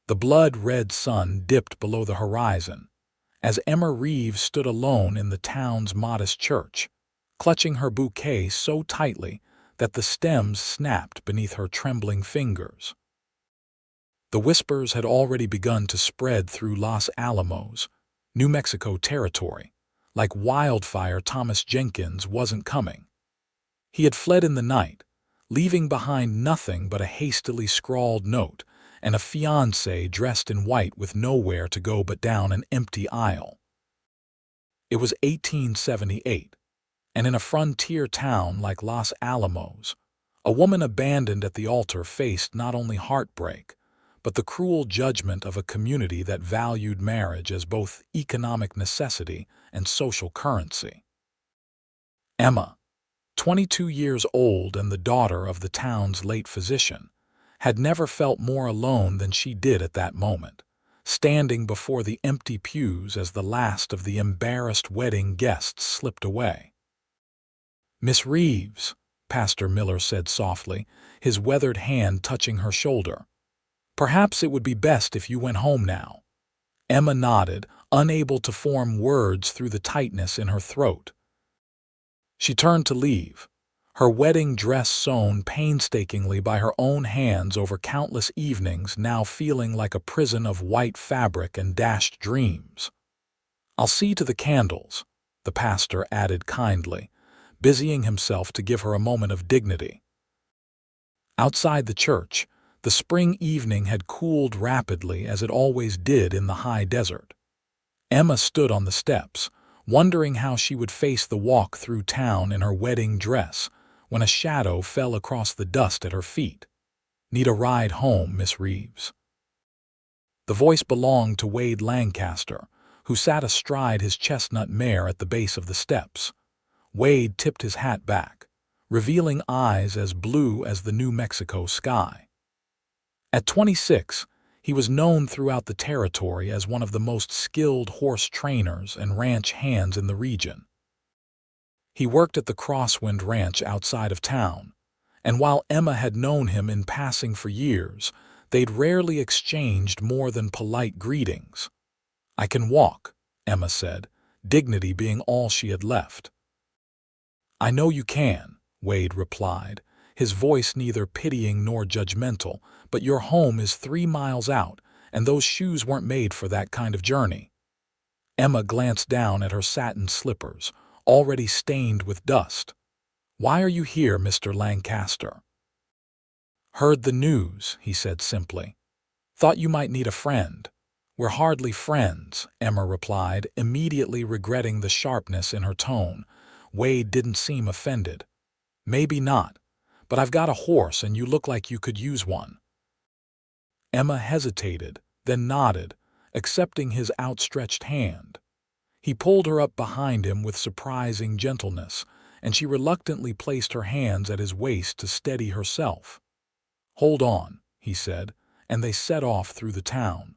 The blood-red sun dipped below the horizon, as Emma Reeves stood alone in the town's modest church, clutching her bouquet so tightly that the stems snapped beneath her trembling fingers. The whispers had already begun to spread through Los Alamos, New Mexico territory. Like wildfire, Thomas Jenkins wasn't coming. He had fled in the night, leaving behind nothing but a hastily scrawled note and a fiancé dressed in white with nowhere to go but down an empty aisle. It was 1878, and in a frontier town like Los Alamos, a woman abandoned at the altar faced not only heartbreak, but the cruel judgment of a community that valued marriage as both economic necessity and social currency. Emma, 22 years old and the daughter of the town's late physician, had never felt more alone than she did at that moment, standing before the empty pews as the last of the embarrassed wedding guests slipped away. "Miss Reeves," Pastor Miller said softly, his weathered hand touching her shoulder, "perhaps it would be best if you went home now." Emma nodded, unable to form words through the tightness in her throat. She turned to leave, her wedding dress sewn painstakingly by her own hands over countless evenings now feeling like a prison of white fabric and dashed dreams. "I'll see to the candles," the pastor added kindly, busying himself to give her a moment of dignity. Outside the church, the spring evening had cooled rapidly as it always did in the high desert. Emma stood on the steps, wondering how she would face the walk through town in her wedding dress, when a shadow fell across the dust at her feet. "Need a ride home, Miss Reeves?" The voice belonged to Wade Lancaster, who sat astride his chestnut mare at the base of the steps. Wade tipped his hat back, revealing eyes as blue as the New Mexico sky. At 26, he was known throughout the territory as one of the most skilled horse trainers and ranch hands in the region. He worked at the Crosswind Ranch outside of town, and while Emma had known him in passing for years, they'd rarely exchanged more than polite greetings. "I can walk," Emma said, dignity being all she had left. "I know you can," Wade replied, his voice neither pitying nor judgmental, "but your home is 3 miles out, and those shoes weren't made for that kind of journey." Emma glanced down at her satin slippers, already stained with dust. "Why are you here, Mr. Lancaster?" "Heard the news," he said simply. "Thought you might need a friend." "We're hardly friends," Emma replied, immediately regretting the sharpness in her tone. Wade didn't seem offended. "Maybe not, but I've got a horse and you look like you could use one." Emma hesitated, then nodded, accepting his outstretched hand. He pulled her up behind him with surprising gentleness, and she reluctantly placed her hands at his waist to steady herself. "Hold on," he said, and they set off through the town.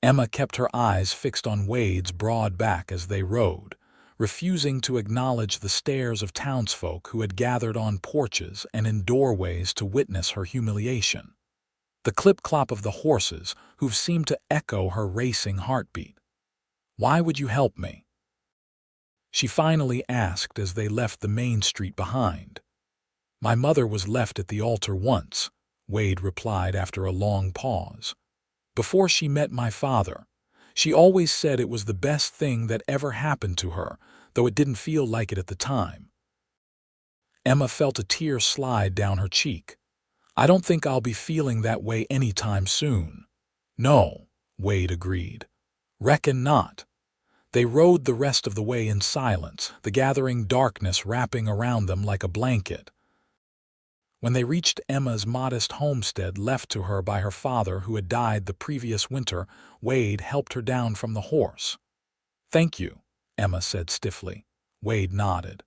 Emma kept her eyes fixed on Wade's broad back as they rode, refusing to acknowledge the stares of townsfolk who had gathered on porches and in doorways to witness her humiliation. The clip-clop of the horses, who seemed to echo her racing heartbeat. "Why would you help me?" she finally asked as they left the main street behind. "My mother was left at the altar once," Wade replied after a long pause. "Before she met my father. She always said it was the best thing that ever happened to her, though it didn't feel like it at the time." Emma felt a tear slide down her cheek. "I don't think I'll be feeling that way anytime soon." "No," Wade agreed. "Reckon not." They rode the rest of the way in silence, the gathering darkness wrapping around them like a blanket. When they reached Emma's modest homestead left to her by her father who had died the previous winter, Wade helped her down from the horse. "Thank you," Emma said stiffly. Wade nodded.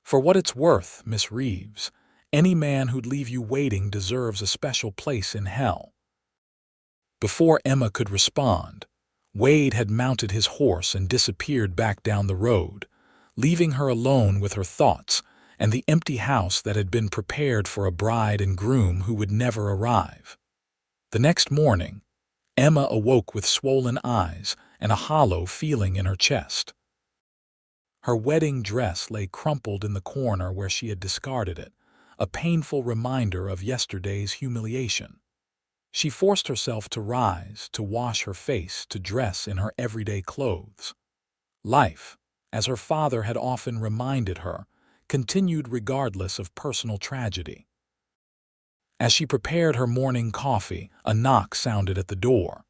"For what it's worth, Miss Reeves, any man who'd leave you waiting deserves a special place in hell." Before Emma could respond, Wade had mounted his horse and disappeared back down the road, leaving her alone with her thoughts and the empty house that had been prepared for a bride and groom who would never arrive. The next morning, Emma awoke with swollen eyes and a hollow feeling in her chest. Her wedding dress lay crumpled in the corner where she had discarded it, a painful reminder of yesterday's humiliation. She forced herself to rise, to wash her face, to dress in her everyday clothes. Life, as her father had often reminded her, continued regardless of personal tragedy. As she prepared her morning coffee, a knock sounded at the door.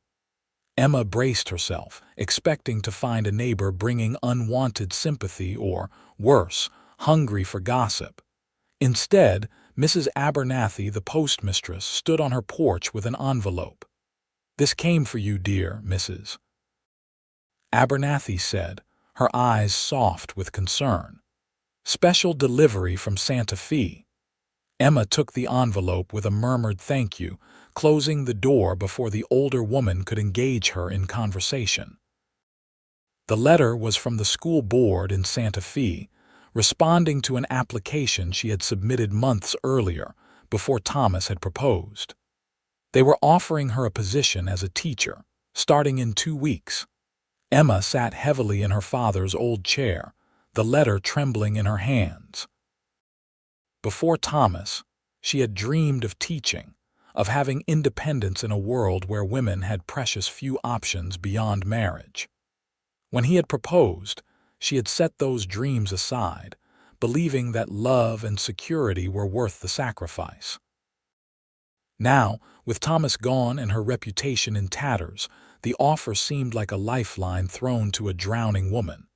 Emma braced herself, expecting to find a neighbor bringing unwanted sympathy or, worse, hungry for gossip. Instead, Mrs. Abernathy, the postmistress, stood on her porch with an envelope. "This came for you, dear Mrs. Abernathy said, her eyes soft with concern. "Special delivery from Santa Fe." Emma took the envelope with a murmured thank you, closing the door before the older woman could engage her in conversation. The letter was from the school board in Santa Fe, responding to an application she had submitted months earlier, before Thomas had proposed. They were offering her a position as a teacher, starting in 2 weeks. Emma sat heavily in her father's old chair, the letter trembling in her hands. Before Thomas, she had dreamed of teaching, of having independence in a world where women had precious few options beyond marriage. When he had proposed, she had set those dreams aside, believing that love and security were worth the sacrifice. Now, with Thomas gone and her reputation in tatters, the offer seemed like a lifeline thrown to a drowning woman.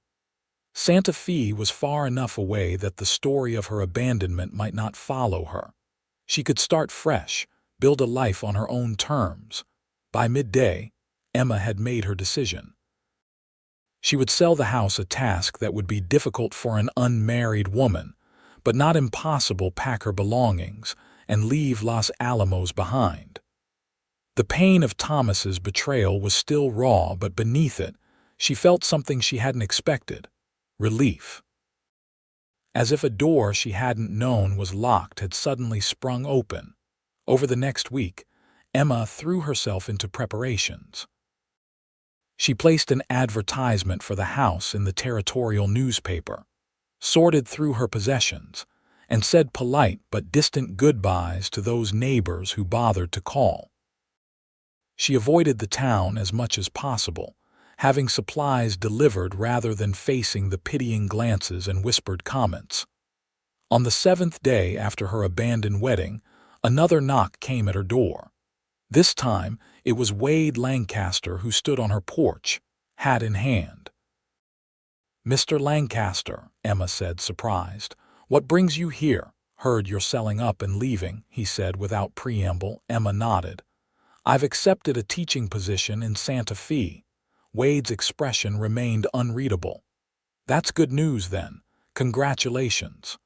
Santa Fe was far enough away that the story of her abandonment might not follow her. She could start fresh, build a life on her own terms. By midday, Emma had made her decision. She would sell the house, a task that would be difficult for an unmarried woman, but not impossible. Pack her belongings and leave Los Alamos behind. The pain of Thomas's betrayal was still raw, but beneath it, she felt something she hadn't expected: relief. As if a door she hadn't known was locked had suddenly sprung open. Over the next week, Emma threw herself into preparations. She placed an advertisement for the house in the territorial newspaper, sorted through her possessions, and said polite but distant goodbyes to those neighbors who bothered to call. She avoided the town as much as possible, having supplies delivered rather than facing the pitying glances and whispered comments. On the 7th day after her abandoned wedding, another knock came at her door. This time, it was Wade Lancaster who stood on her porch, hat in hand. "Mr. Lancaster," Emma said, surprised. "What brings you here?" "Heard you're selling up and leaving," he said without preamble. Emma nodded. "I've accepted a teaching position in Santa Fe." Wade's expression remained unreadable. "That's good news then. Congratulations."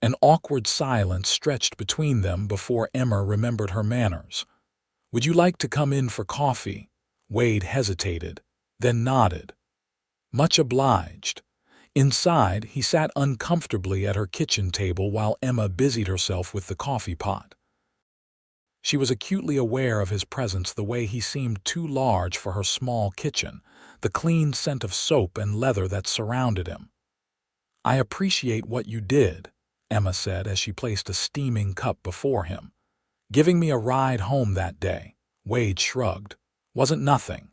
An awkward silence stretched between them before Emma remembered her manners. "Would you like to come in for coffee?" Wade hesitated, then nodded. "Much obliged." Inside, he sat uncomfortably at her kitchen table while Emma busied herself with the coffee pot. She was acutely aware of his presence, the way he seemed too large for her small kitchen, the clean scent of soap and leather that surrounded him. "I appreciate what you did," Emma said as she placed a steaming cup before him. "Giving me a ride home that day." Wade shrugged. "Wasn't nothing."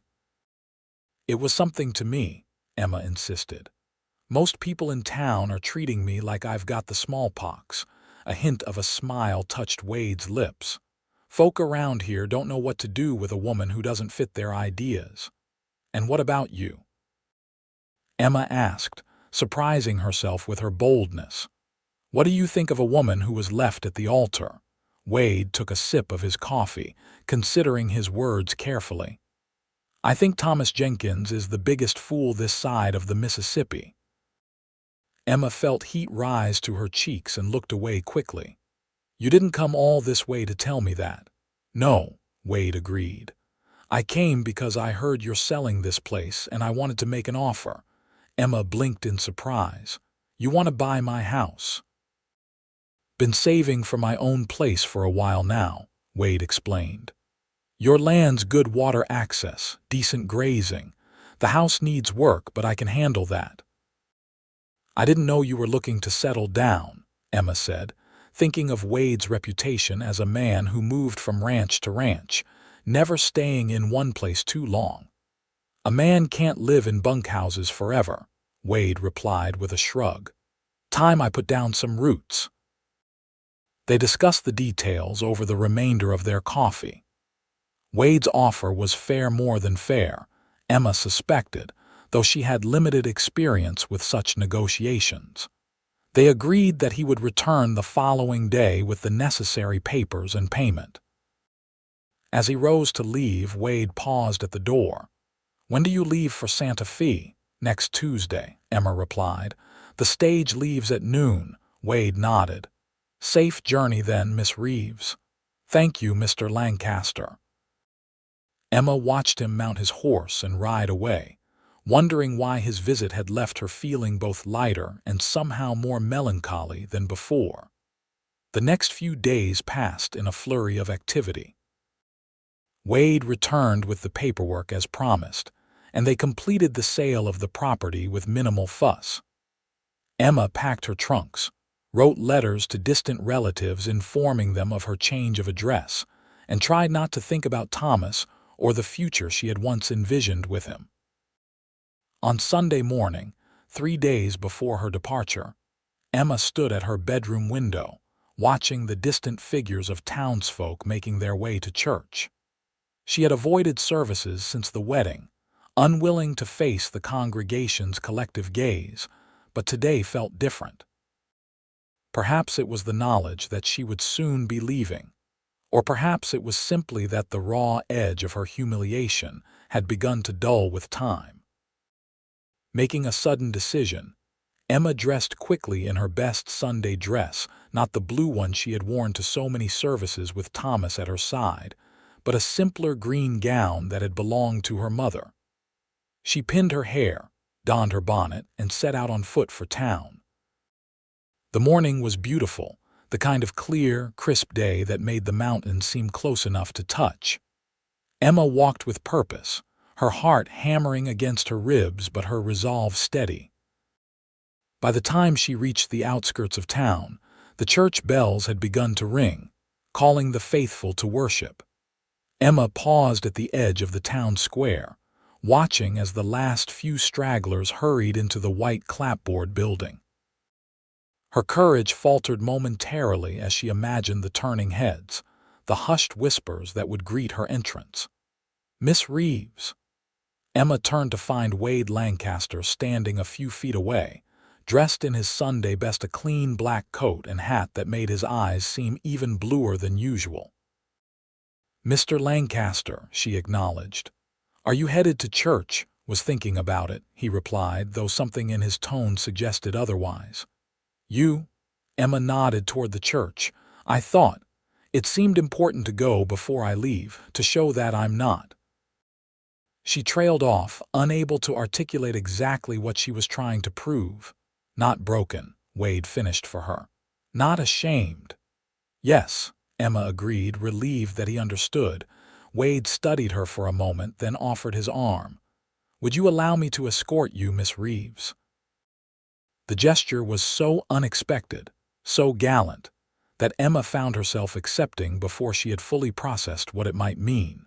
"It was something to me," Emma insisted. "Most people in town are treating me like I've got the smallpox." A hint of a smile touched Wade's lips. "Folk around here don't know what to do with a woman who doesn't fit their ideas." "And what about you?" Emma asked, surprising herself with her boldness. "What do you think of a woman who was left at the altar?" Wade took a sip of his coffee, considering his words carefully. "I think Thomas Jenkins is the biggest fool this side of the Mississippi." Emma felt heat rise to her cheeks and looked away quickly. "You didn't come all this way to tell me that." "No," Wade agreed. "I came because I heard you're selling this place and I wanted to make an offer." Emma blinked in surprise. "You want to buy my house?" "Been saving for my own place for a while now," Wade explained. Your land's good water access, decent grazing. The house needs work, but I can handle that. I didn't know you were looking to settle down, Emma said, thinking of Wade's reputation as a man who moved from ranch to ranch, never staying in one place too long. A man can't live in bunkhouses forever, Wade replied with a shrug. Time I put down some roots. They discussed the details over the remainder of their coffee. Wade's offer was fair more than fair, Emma suspected, though she had limited experience with such negotiations. They agreed that he would return the following day with the necessary papers and payment. As he rose to leave, Wade paused at the door. When do you leave for Santa Fe? Next Tuesday, Emma replied. The stage leaves at noon, Wade nodded. Safe journey then, Miss Reeves. Thank you, Mr. Lancaster. Emma watched him mount his horse and ride away, wondering why his visit had left her feeling both lighter and somehow more melancholy than before. The next few days passed in a flurry of activity. Wade returned with the paperwork as promised, and they completed the sale of the property with minimal fuss. Emma packed her trunks, wrote letters to distant relatives informing them of her change of address, and tried not to think about Thomas or the future she had once envisioned with him. On Sunday morning, 3 days before her departure, Emma stood at her bedroom window, watching the distant figures of townsfolk making their way to church. She had avoided services since the wedding, unwilling to face the congregation's collective gaze, but today felt different. Perhaps it was the knowledge that she would soon be leaving, or perhaps it was simply that the raw edge of her humiliation had begun to dull with time. Making a sudden decision, Emma dressed quickly in her best Sunday dress, not the blue one she had worn to so many services with Thomas at her side, but a simpler green gown that had belonged to her mother. She pinned her hair, donned her bonnet, and set out on foot for town. The morning was beautiful, the kind of clear, crisp day that made the mountains seem close enough to touch. Emma walked with purpose, her heart hammering against her ribs but her resolve steady. By the time she reached the outskirts of town, the church bells had begun to ring, calling the faithful to worship. Emma paused at the edge of the town square, watching as the last few stragglers hurried into the white clapboard building. Her courage faltered momentarily as she imagined the turning heads, the hushed whispers that would greet her entrance. Miss Reeves. Emma turned to find Wade Lancaster standing a few feet away, dressed in his Sunday best, a clean black coat and hat that made his eyes seem even bluer than usual. Mr. Lancaster, she acknowledged. Are you headed to church? Was thinking about it, he replied, though something in his tone suggested otherwise. You? Emma nodded toward the church. I thought. It seemed important to go before I leave, to show that I'm not. She trailed off, unable to articulate exactly what she was trying to prove. Not broken, Wade finished for her. Not ashamed. Yes, Emma agreed, relieved that he understood. Wade studied her for a moment, then offered his arm. Would you allow me to escort you, Miss Reeves? The gesture was so unexpected, so gallant, that Emma found herself accepting before she had fully processed what it might mean.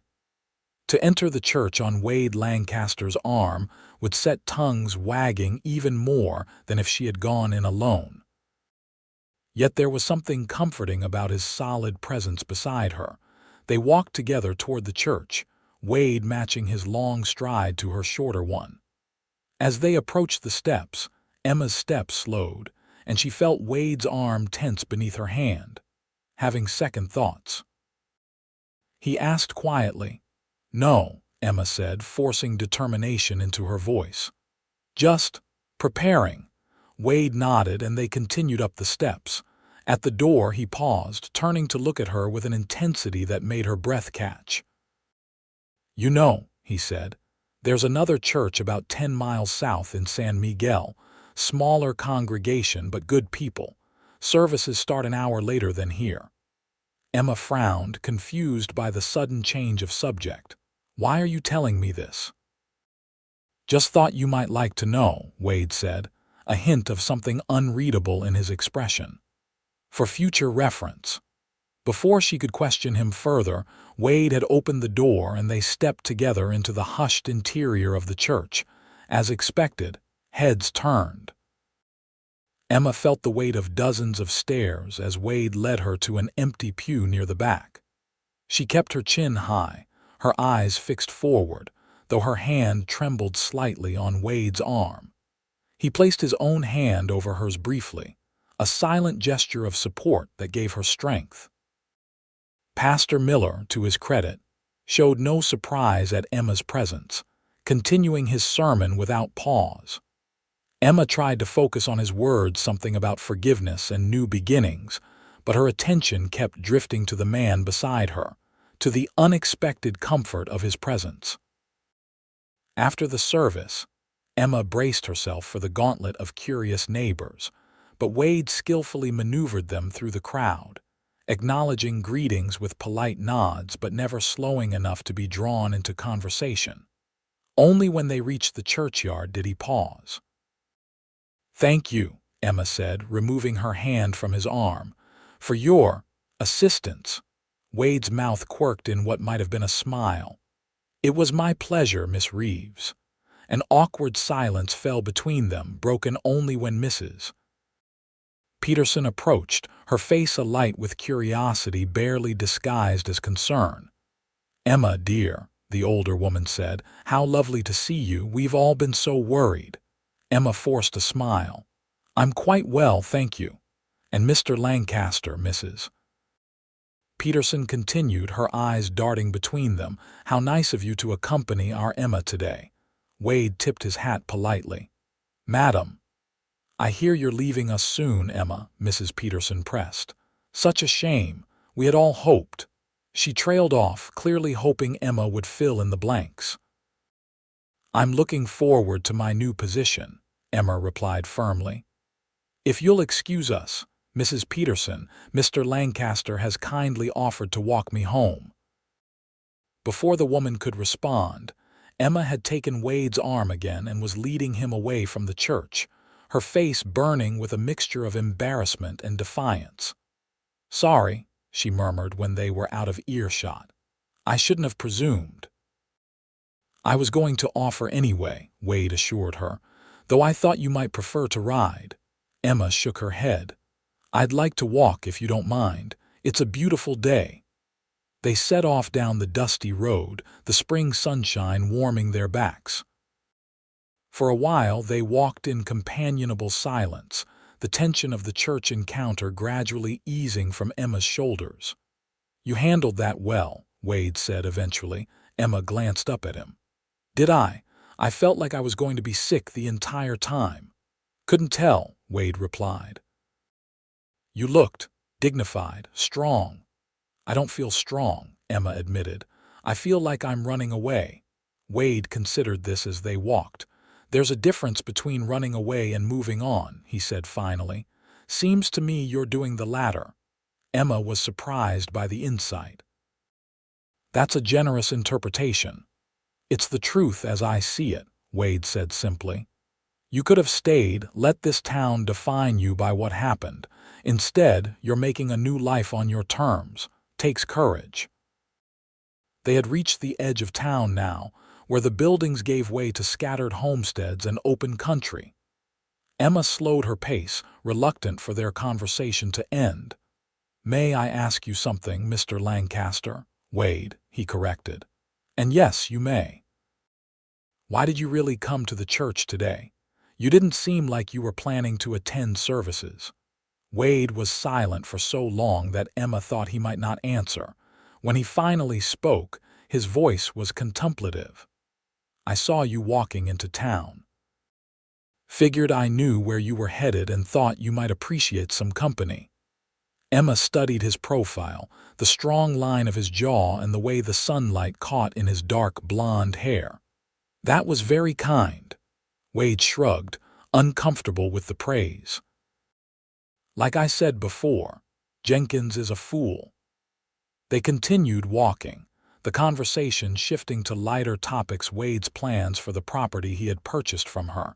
To enter the church on Wade Lancaster's arm would set tongues wagging even more than if she had gone in alone. Yet there was something comforting about his solid presence beside her. They walked together toward the church, Wade matching his long stride to her shorter one. As they approached the steps, Emma's steps slowed, and she felt Wade's arm tense beneath her hand, having second thoughts. He asked quietly. No, Emma said, forcing determination into her voice. Just preparing. Wade nodded, and they continued up the steps. At the door he paused, turning to look at her with an intensity that made her breath catch. You know, he said, there's another church about 10 miles south in San Miguel. Smaller congregation but good people. Services start an hour later than here. Emma frowned, confused by the sudden change of subject. "Why are you telling me this?" "Just thought you might like to know," Wade said, a hint of something unreadable in his expression. "For future reference." Before she could question him further, Wade had opened the door and they stepped together into the hushed interior of the church. As expected, heads turned. Emma felt the weight of dozens of stares as Wade led her to an empty pew near the back. She kept her chin high, her eyes fixed forward, though her hand trembled slightly on Wade's arm. He placed his own hand over hers briefly, a silent gesture of support that gave her strength. Pastor Miller, to his credit, showed no surprise at Emma's presence, continuing his sermon without pause. Emma tried to focus on his words, something about forgiveness and new beginnings, but her attention kept drifting to the man beside her, to the unexpected comfort of his presence. After the service, Emma braced herself for the gauntlet of curious neighbors, but Wade skillfully maneuvered them through the crowd, acknowledging greetings with polite nods but never slowing enough to be drawn into conversation. Only when they reached the churchyard did he pause. "Thank you," Emma said, removing her hand from his arm, "for your assistance." Wade's mouth quirked in what might have been a smile. "It was my pleasure, Miss Reeves." An awkward silence fell between them, broken only when Mrs. Peterson approached, her face alight with curiosity barely disguised as concern. "Emma, dear," the older woman said, "how lovely to see you. We've all been so worried." Emma forced a smile. "I'm quite well, thank you. And Mr. Lancaster, Mrs. Peterson continued, her eyes darting between them. "How nice of you to accompany our Emma today." Wade tipped his hat politely. "Madam." "I hear you're leaving us soon, Emma," Mrs. Peterson pressed. "Such a shame. We had all hoped." She trailed off, clearly hoping Emma would fill in the blanks. "I'm looking forward to my new position," Emma replied firmly. "If you'll excuse us, Mrs. Peterson, Mr. Lancaster has kindly offered to walk me home." Before the woman could respond, Emma had taken Wade's arm again and was leading him away from the church, her face burning with a mixture of embarrassment and defiance. "Sorry," she murmured when they were out of earshot. "I shouldn't have presumed." "I was going to offer anyway," Wade assured her, "though I thought you might prefer to ride." Emma shook her head. "I'd like to walk if you don't mind. It's a beautiful day." They set off down the dusty road, the spring sunshine warming their backs. For a while they walked in companionable silence, the tension of the church encounter gradually easing from Emma's shoulders. "You handled that well," Wade said eventually. Emma glanced up at him. "Did I? I felt like I was going to be sick the entire time." "Couldn't tell," Wade replied. "You looked dignified, strong." "I don't feel strong," Emma admitted. "I feel like I'm running away." Wade considered this as they walked. "There's a difference between running away and moving on," he said finally. "Seems to me you're doing the latter." Emma was surprised by the insight. "That's a generous interpretation." "It's the truth as I see it," Wade said simply. "You could have stayed, let this town define you by what happened. Instead, you're making a new life on your terms. Takes courage." They had reached the edge of town now, where the buildings gave way to scattered homesteads and open country. Emma slowed her pace, reluctant for their conversation to end. "May I ask you something, Mr. Lancaster?" "Wade," he corrected. "And yes, you may. Why did you really come to the church today? You didn't seem like you were planning to attend services." Wade was silent for so long that Emma thought he might not answer. When he finally spoke, his voice was contemplative. "I saw you walking into town. Figured I knew where you were headed and thought you might appreciate some company." Emma studied his profile, the strong line of his jaw and the way the sunlight caught in his dark blonde hair. "That was very kind." Wade shrugged, uncomfortable with the praise. "Like I said before, Jenkins is a fool." They continued walking, the conversation shifting to lighter topics: Wade's plans for the property he had purchased from her,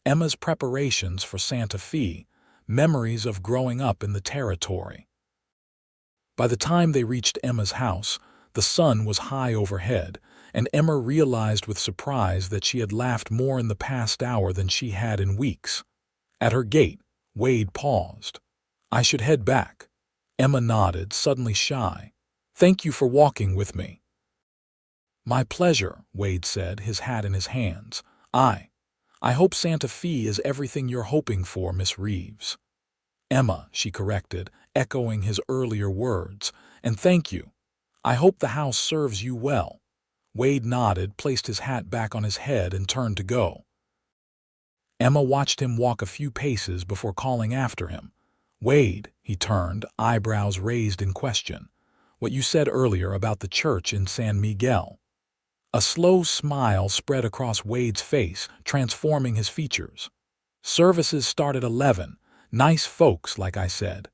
Emma's preparations for Santa Fe, memories of growing up in the territory. By the time they reached Emma's house, the sun was high overhead, and Emma realized with surprise that she had laughed more in the past hour than she had in weeks. At her gate, Wade paused. "I should head back." Emma nodded, suddenly shy. "Thank you for walking with me." "My pleasure," Wade said, his hat in his hands. I hope Santa Fe is everything you're hoping for, Miss Reeves." "Emma," she corrected, echoing his earlier words. "And thank you. I hope the house serves you well." Wade nodded, placed his hat back on his head, and turned to go. Emma watched him walk a few paces before calling after him. "Wade," he turned, eyebrows raised in question. "What you said earlier about the church in San Miguel." A slow smile spread across Wade's face, transforming his features. "Services start at 11. Nice folks, like I said."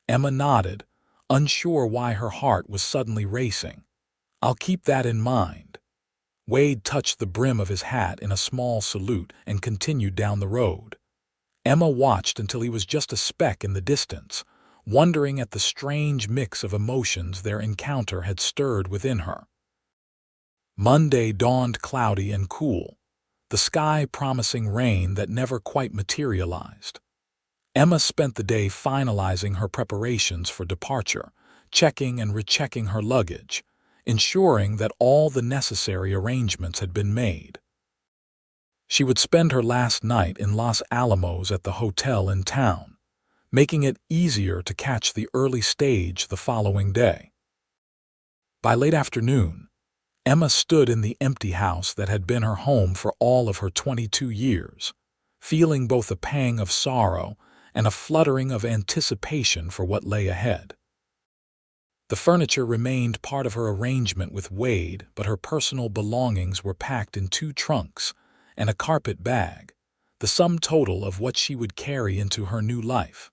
Emma nodded, unsure why her heart was suddenly racing. "I'll keep that in mind." Wade touched the brim of his hat in a small salute and continued down the road. Emma watched until he was just a speck in the distance, wondering at the strange mix of emotions their encounter had stirred within her. Monday dawned cloudy and cool, the sky promising rain that never quite materialized. Emma spent the day finalizing her preparations for departure, checking and rechecking her luggage, ensuring that all the necessary arrangements had been made. She would spend her last night in Los Alamos at the hotel in town, making it easier to catch the early stage the following day. By late afternoon, Emma stood in the empty house that had been her home for all of her 22 years, feeling both a pang of sorrow and a fluttering of anticipation for what lay ahead. The furniture remained part of her arrangement with Wade, but her personal belongings were packed in 2 trunks and a carpet bag, the sum total of what she would carry into her new life.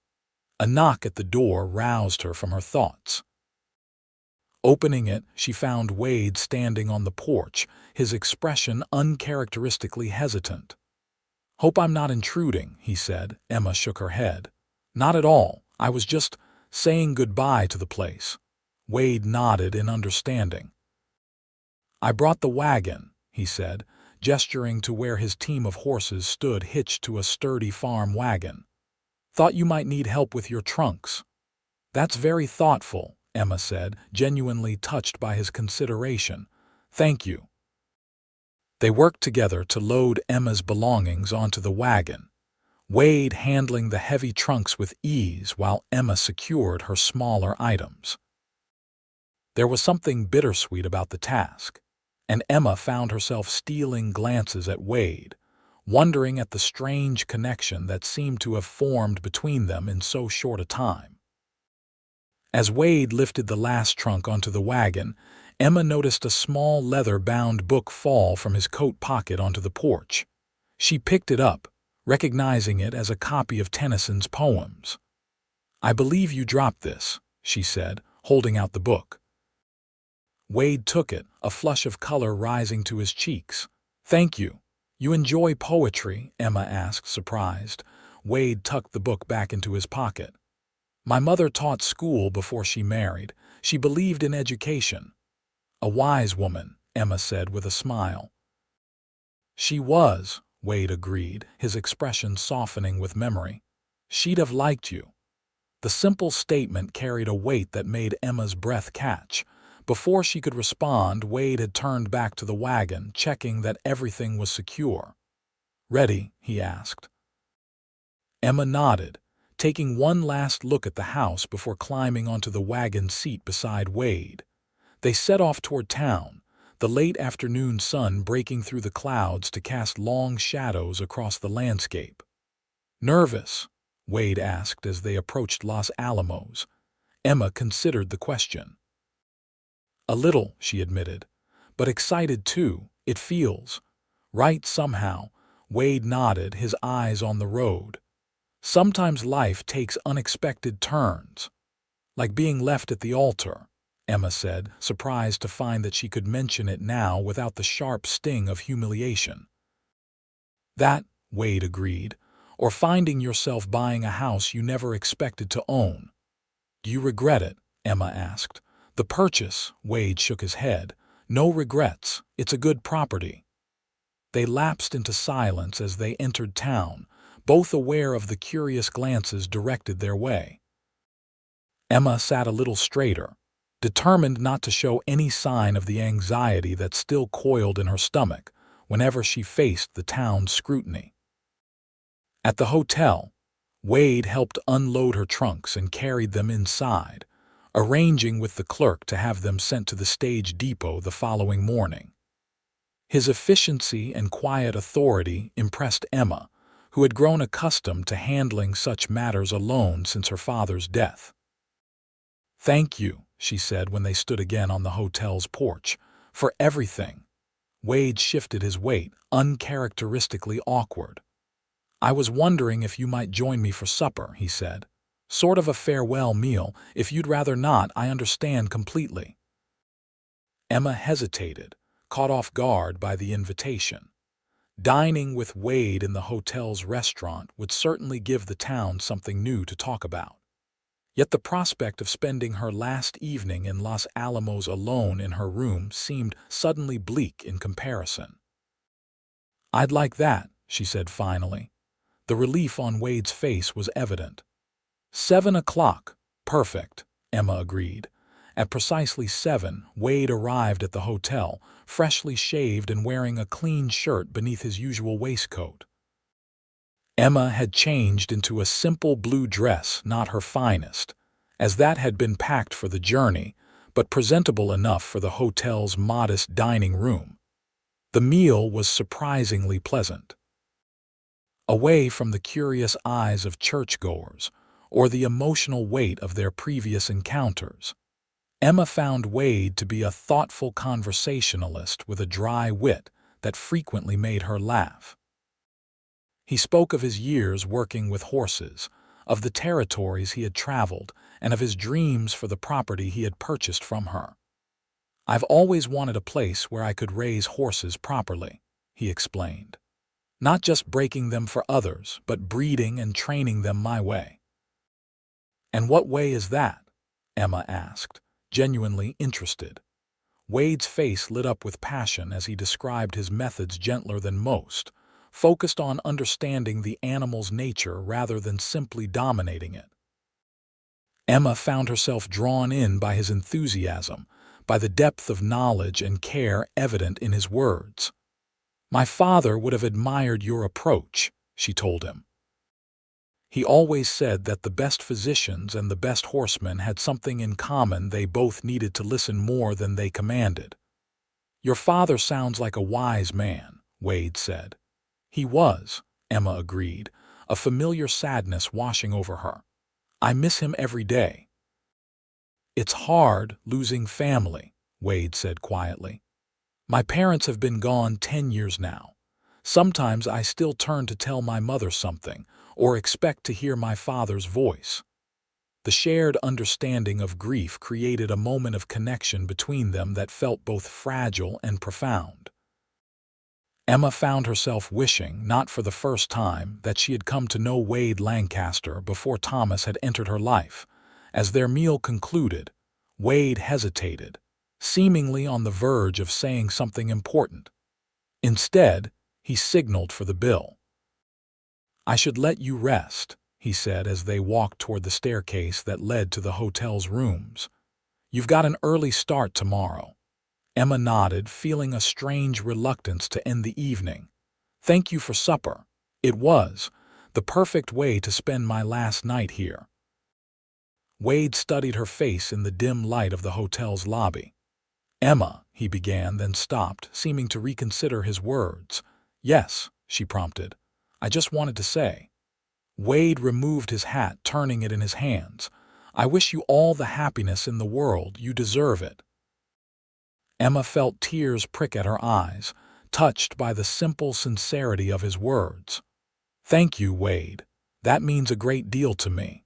A knock at the door roused her from her thoughts. Opening it, she found Wade standing on the porch, his expression uncharacteristically hesitant. "Hope I'm not intruding," he said. Emma shook her head. "Not at all. I was just saying goodbye to the place." Wade nodded in understanding. "I brought the wagon," he said, gesturing to where his team of horses stood hitched to a sturdy farm wagon. "Thought you might need help with your trunks." "That's very thoughtful," Emma said, genuinely touched by his consideration. "Thank you." They worked together to load Emma's belongings onto the wagon, Wade handling the heavy trunks with ease while Emma secured her smaller items. There was something bittersweet about the task, and Emma found herself stealing glances at Wade, wondering at the strange connection that seemed to have formed between them in so short a time. As Wade lifted the last trunk onto the wagon, Emma noticed a small leather-bound book fall from his coat pocket onto the porch. She picked it up, recognizing it as a copy of Tennyson's poems. "I believe you dropped this," she said, holding out the book. Wade took it, a flush of color rising to his cheeks. "Thank you. You enjoy poetry?" Emma asked, surprised. Wade tucked the book back into his pocket. "My mother taught school before she married. She believed in education." "A wise woman," Emma said with a smile. "She was," Wade agreed, his expression softening with memory. "She'd have liked you." The simple statement carried a weight that made Emma's breath catch. Before she could respond, Wade had turned back to the wagon, checking that everything was secure. "Ready?" he asked. Emma nodded, taking one last look at the house before climbing onto the wagon seat beside Wade. They set off toward town, the late afternoon sun breaking through the clouds to cast long shadows across the landscape. "Nervous?" Wade asked as they approached Los Alamos. Emma considered the question. "A little," she admitted, "but excited too. It feels right somehow." Wade nodded, his eyes on the road. "Sometimes life takes unexpected turns." Like being left at the altar, Emma said, surprised to find that she could mention it now without the sharp sting of humiliation. That, Wade agreed, or finding yourself buying a house you never expected to own. Do you regret it? Emma asked. The purchase, Wade shook his head. No regrets, it's a good property. They lapsed into silence as they entered town, both aware of the curious glances directed their way. Emma sat a little straighter, determined not to show any sign of the anxiety that still coiled in her stomach whenever she faced the town's scrutiny. At the hotel, Wade helped unload her trunks and carried them inside, arranging with the clerk to have them sent to the stage depot the following morning. His efficiency and quiet authority impressed Emma, who had grown accustomed to handling such matters alone since her father's death. "Thank you," she said when they stood again on the hotel's porch, "for everything." Wade shifted his weight, uncharacteristically awkward. "I was wondering if you might join me for supper," he said. "Sort of a farewell meal. If you'd rather not, I understand completely." Emma hesitated, caught off guard by the invitation. Dining with Wade in the hotel's restaurant would certainly give the town something new to talk about. Yet the prospect of spending her last evening in Los Alamos alone in her room seemed suddenly bleak in comparison. "I'd like that," she said finally. The relief on Wade's face was evident. 7 o'clock. Perfect, Emma agreed. At precisely 7, Wade arrived at the hotel, freshly shaved and wearing a clean shirt beneath his usual waistcoat. Emma had changed into a simple blue dress, not her finest, as that had been packed for the journey, but presentable enough for the hotel's modest dining room. The meal was surprisingly pleasant. Away from the curious eyes of churchgoers, or the emotional weight of their previous encounters, Emma found Wade to be a thoughtful conversationalist with a dry wit that frequently made her laugh. He spoke of his years working with horses, of the territories he had traveled, and of his dreams for the property he had purchased from her. "I've always wanted a place where I could raise horses properly," he explained. "Not just breaking them for others, but breeding and training them my way." "And what way is that?" Emma asked, genuinely interested. Wade's face lit up with passion as he described his methods gentler than most, focused on understanding the animal's nature rather than simply dominating it. Emma found herself drawn in by his enthusiasm, by the depth of knowledge and care evident in his words. "My father would have admired your approach," she told him. "He always said that the best physicians and the best horsemen had something in common: they both needed to listen more than they commanded." "Your father sounds like a wise man," Wade said. "He was," Emma agreed, a familiar sadness washing over her. "I miss him every day." "It's hard, losing family," Wade said quietly. "My parents have been gone 10 years now. Sometimes I still turn to tell my mother something, or expect to hear my father's voice." The shared understanding of grief created a moment of connection between them that felt both fragile and profound. Emma found herself wishing, not for the first time, that she had come to know Wade Lancaster before Thomas had entered her life. As their meal concluded, Wade hesitated, seemingly on the verge of saying something important. Instead, he signaled for the bill. "I should let you rest," he said as they walked toward the staircase that led to the hotel's rooms. "You've got an early start tomorrow." Emma nodded, feeling a strange reluctance to end the evening. "Thank you for supper. It was the perfect way to spend my last night here." Wade studied her face in the dim light of the hotel's lobby. "Emma," he began, then stopped, seeming to reconsider his words. "Yes," she prompted. "I just wanted to say." Wade removed his hat, turning it in his hands. "I wish you all the happiness in the world. You deserve it." Emma felt tears prick at her eyes, touched by the simple sincerity of his words. "Thank you, Wade. That means a great deal to me."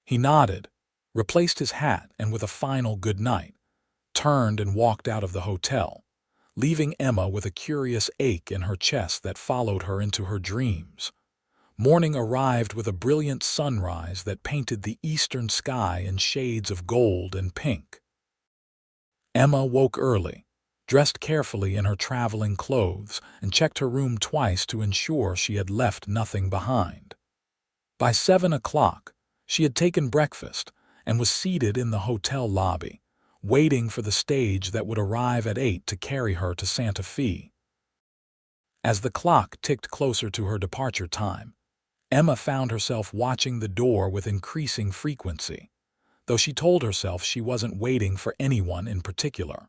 He nodded, replaced his hat, and with a final good night, turned and walked out of the hotel, leaving Emma with a curious ache in her chest that followed her into her dreams. Morning arrived with a brilliant sunrise that painted the eastern sky in shades of gold and pink. Emma woke early, dressed carefully in her traveling clothes, and checked her room twice to ensure she had left nothing behind. By 7 o'clock, she had taken breakfast and was seated in the hotel lobby, waiting for the stage that would arrive at 8 to carry her to Santa Fe. As the clock ticked closer to her departure time, Emma found herself watching the door with increasing frequency, though she told herself she wasn't waiting for anyone in particular.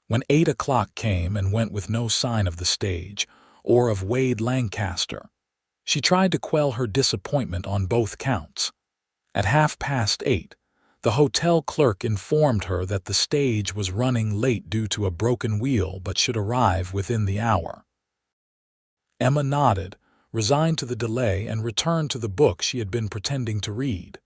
When 8 o'clock came and went with no sign of the stage or of Wade Lancaster, she tried to quell her disappointment on both counts. At 8:30, the hotel clerk informed her that the stage was running late due to a broken wheel but should arrive within the hour. Emma nodded, resigned to the delay, and returned to the book she had been pretending to read.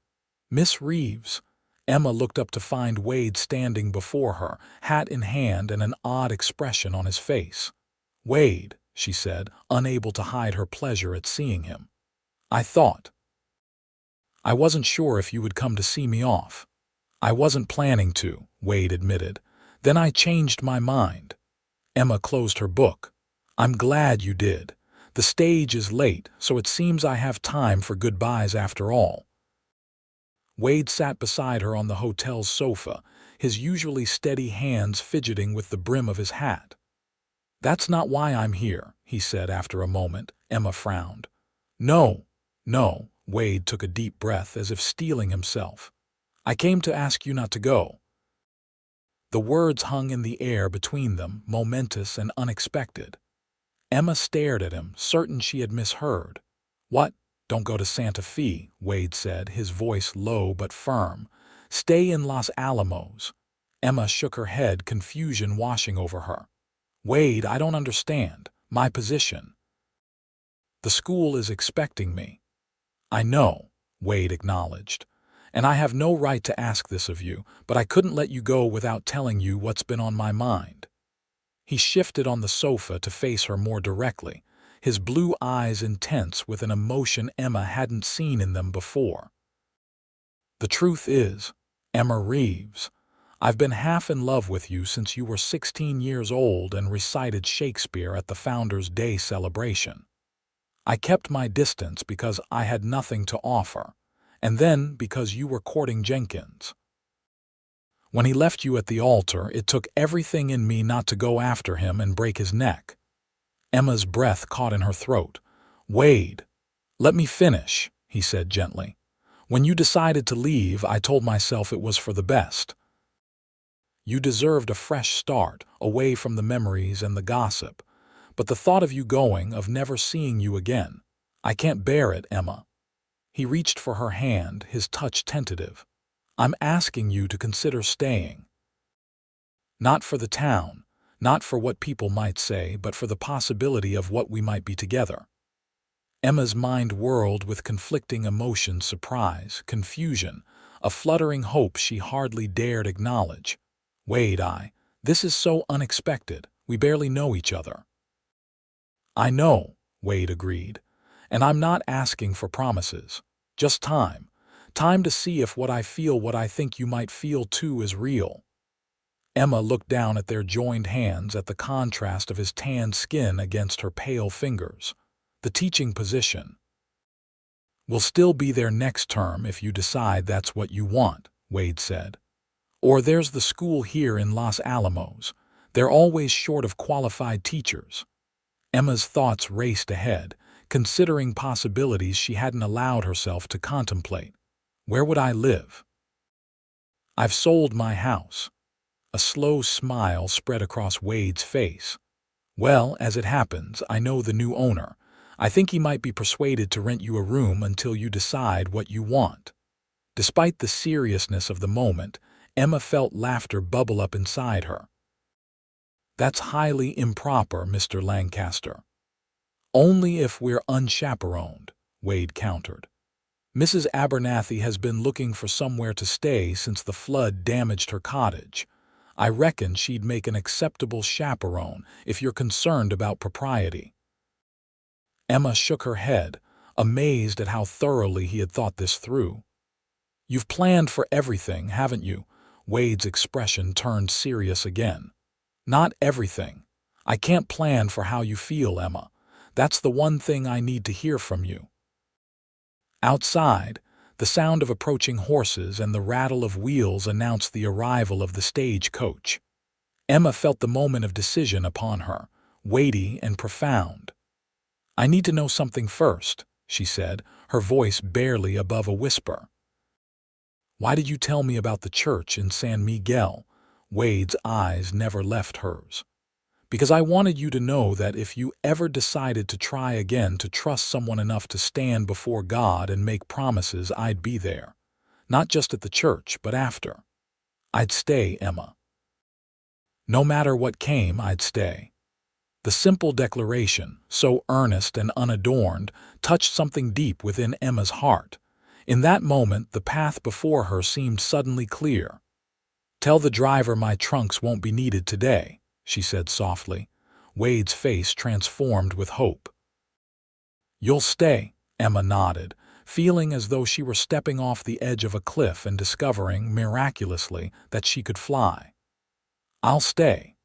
"Miss Reeves." Emma looked up to find Wade standing before her, hat in hand and an odd expression on his face. "Wade," she said, unable to hide her pleasure at seeing him. I wasn't sure if you would come to see me off." "I wasn't planning to," Wade admitted. "Then I changed my mind." Emma closed her book. "I'm glad you did. The stage is late, so it seems I have time for goodbyes after all." Wade sat beside her on the hotel's sofa, his usually steady hands fidgeting with the brim of his hat. "That's not why I'm here," he said after a moment. Emma frowned. No, Wade took a deep breath as if steeling himself. "I came to ask you not to go." The words hung in the air between them, momentous and unexpected. Emma stared at him, certain she had misheard. "What? Don't go to Santa Fe," Wade said, his voice low but firm. "Stay in Los Alamos." Emma shook her head, confusion washing over her. "Wade, I don't understand. My position." "The school is expecting me." "I know," Wade acknowledged. "And I have no right to ask this of you, but I couldn't let you go without telling you what's been on my mind." He shifted on the sofa to face her more directly, his blue eyes intense with an emotion Emma hadn't seen in them before. "The truth is, Emma Reeves, I've been half in love with you since you were 16 years old and recited Shakespeare at the Founders' Day celebration. I kept my distance because I had nothing to offer, and then because you were courting Jenkins. When he left you at the altar, it took everything in me not to go after him and break his neck." Emma's breath caught in her throat. "Wade, let me finish," he said gently. "When you decided to leave, I told myself it was for the best. You deserved a fresh start, away from the memories and the gossip. But the thought of you going, of never seeing you again, I can't bear it, Emma." He reached for her hand, his touch tentative. "I'm asking you to consider staying. Not for the town, not for what people might say, but for the possibility of what we might be together." Emma's mind whirled with conflicting emotions: surprise, confusion, a fluttering hope she hardly dared acknowledge. "Wade, this is so unexpected. We barely know each other." "I know," Wade agreed, "and I'm not asking for promises. Just time. Time to see if what I feel, what I think you might feel too, is real." Emma looked down at their joined hands, at the contrast of his tanned skin against her pale fingers. "The teaching position will still be there next term if you decide that's what you want," Wade said. "Or there's the school here in Los Alamos. They're always short of qualified teachers." Emma's thoughts raced ahead, considering possibilities she hadn't allowed herself to contemplate. "Where would I live?" "I've sold my house." A slow smile spread across Wade's face. "Well, as it happens, I know the new owner. I think he might be persuaded to rent you a room until you decide what you want." Despite the seriousness of the moment, Emma felt laughter bubble up inside her. "That's highly improper, Mr. Lancaster." "Only if we're unchaperoned," Wade countered. Mrs. Abernathy has been looking for somewhere to stay since the flood damaged her cottage. I reckon she'd make an acceptable chaperone if you're concerned about propriety." Emma shook her head, amazed at how thoroughly he had thought this through. "You've planned for everything, haven't you?" Wade's expression turned serious again. "Not everything. I can't plan for how you feel, Emma. That's the one thing I need to hear from you." Outside, the sound of approaching horses and the rattle of wheels announced the arrival of the stagecoach. Emma felt the moment of decision upon her, weighty and profound. "I need to know something first," she said, her voice barely above a whisper. "Why did you tell me about the church in San Miguel?" Wade's eyes never left hers. "Because I wanted you to know that if you ever decided to try again to trust someone enough to stand before God and make promises, I'd be there. Not just at the church, but after. I'd stay, Emma. No matter what came, I'd stay." The simple declaration, so earnest and unadorned, touched something deep within Emma's heart. In that moment, the path before her seemed suddenly clear. "Tell the driver my trunks won't be needed today," she said softly. Wade's face transformed with hope. "You'll stay," Emma nodded, feeling as though she were stepping off the edge of a cliff and discovering, miraculously, that she could fly. "I'll stay."